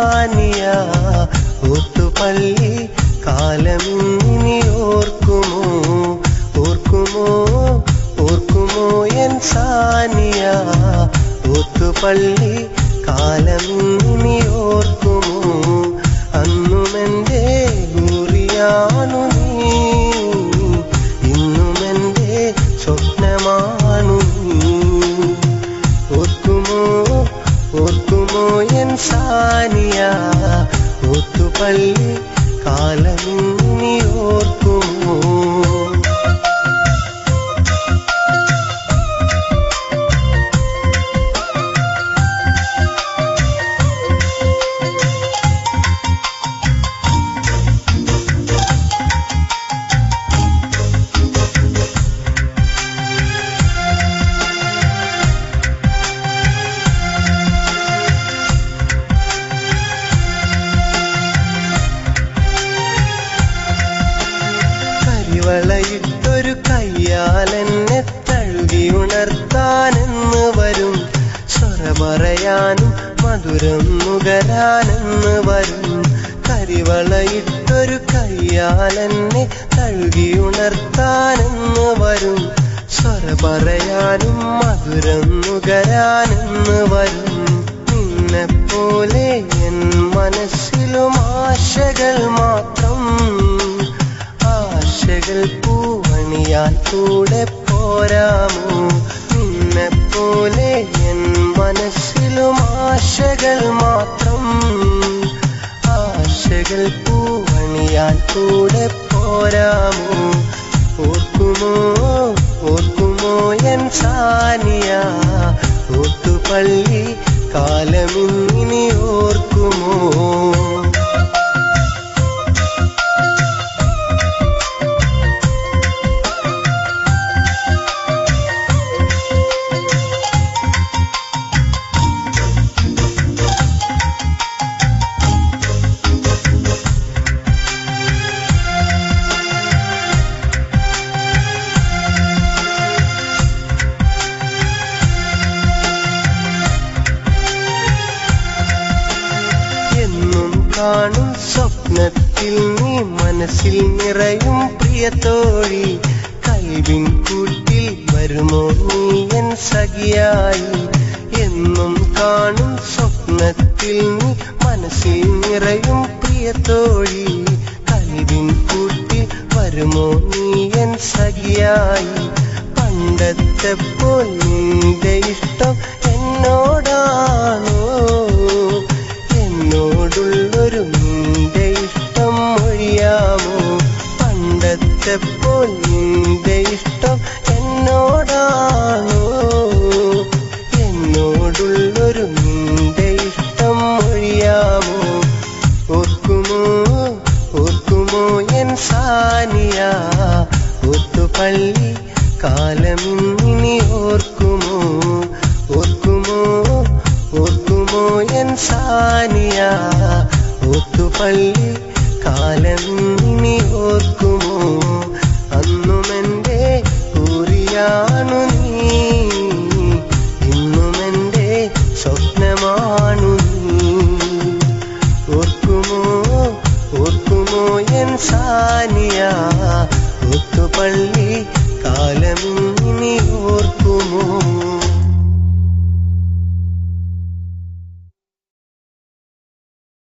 Sania ഓത്തുപള്ളി കാലമിനി ഓർക്കുമോ ഓർക്കുമോ ഓർക്കുമോ N Sania ഓത്തുപള്ളി കാലമിനി ഓർക്കുമോ അന്നുമെൻ്റെ ഗുറിയാണു നീ ഇന്നുമെൻ്റെ സ്വപ്നമാണു നീ ഓർക്കുമോ ഓർക്കുമോ N Sania ഓത്തുപള്ളി കാലമിനി ഓർക്കുമോ വളയിട്ടൊരു കയ്യാലെന്നെ തഴുകി ഉണർത്താനെന്ന് വരും സ്വര പറയാനും മധുരം നുകരാനെന്ന് വരും കരിവളയിട്ടൊരു കയ്യാലെന്നെ തഴുകി ഉണർത്താനെന്ന് വരും സ്വര പറയാനും മധുരം നുകരാനെന്ന് വരും നിന്നെപ്പോലെ എൻ മനസ്സിലും ആശകൾ മാത്രം ആശകൾ പൂവണിയാൻ കൂടെ പോരാമോ നിന്നെപ്പോലെ എൻ മനസ്സിലും ആശകൾ മാത്രം ആശകൾ പൂവണിയാൻ കൂടെ പോരാമോ ഓർക്കുമോ ഓർക്കുമോ എൻ സാനിയ ഓത്തുപള്ളി കാലമിനി ഓർക്കുമോ കാണും സ്വപ്നത്തിൽ നീ മനസ്സിൽ നിറയും പ്രിയത്തോഴി കൽവിൻ കൂട്ടിൽ വരുമോ നീ എൻ സഖിയായി എന്നും കാണും സ്വപ്നത്തിൽ നീ മനസ്സിൽ നിറയും പ്രിയത്തോഴി കൽവിൻ കൂട്ടിൽ വരുമോ നീ എൻ സഖിയായി പണ്ടത്തെ പോൽ നിന്റെ ഇഷ്ടം എന്നോടാണോ എന്നോടുള്ളൊരു നിന്റെ ഇഷ്ടം മൊഴിയാമോ പണ്ടത്തെ പോൽ നിന്റെ ഇഷ്ടം എന്നോടാണോ എന്നോടുള്ളൊരു നിന്റെ ഇഷ്ടം മൊഴിയാമോ ഓർക്കുമോ ഓർക്കുമോ എൻ സാനിയ ഓത്തുപള്ളി കാലമിനി ഓർക്കുമോ ഓർക്കുമോ ഓർക്കുമോ എൻ സാനിയ ഓത്തുപള്ളി കാലമിനി ഓർക്കുമോ അന്നുമെൻ്റെ കൂറിയാണു നീ ഇന്നുമെൻ്റെ സ്വപ്നമാണു നീ ഓർക്കുമോ ഓർക്കുമോ എൻ സാനിയ ഓത്തുപള്ളി കാലമിനി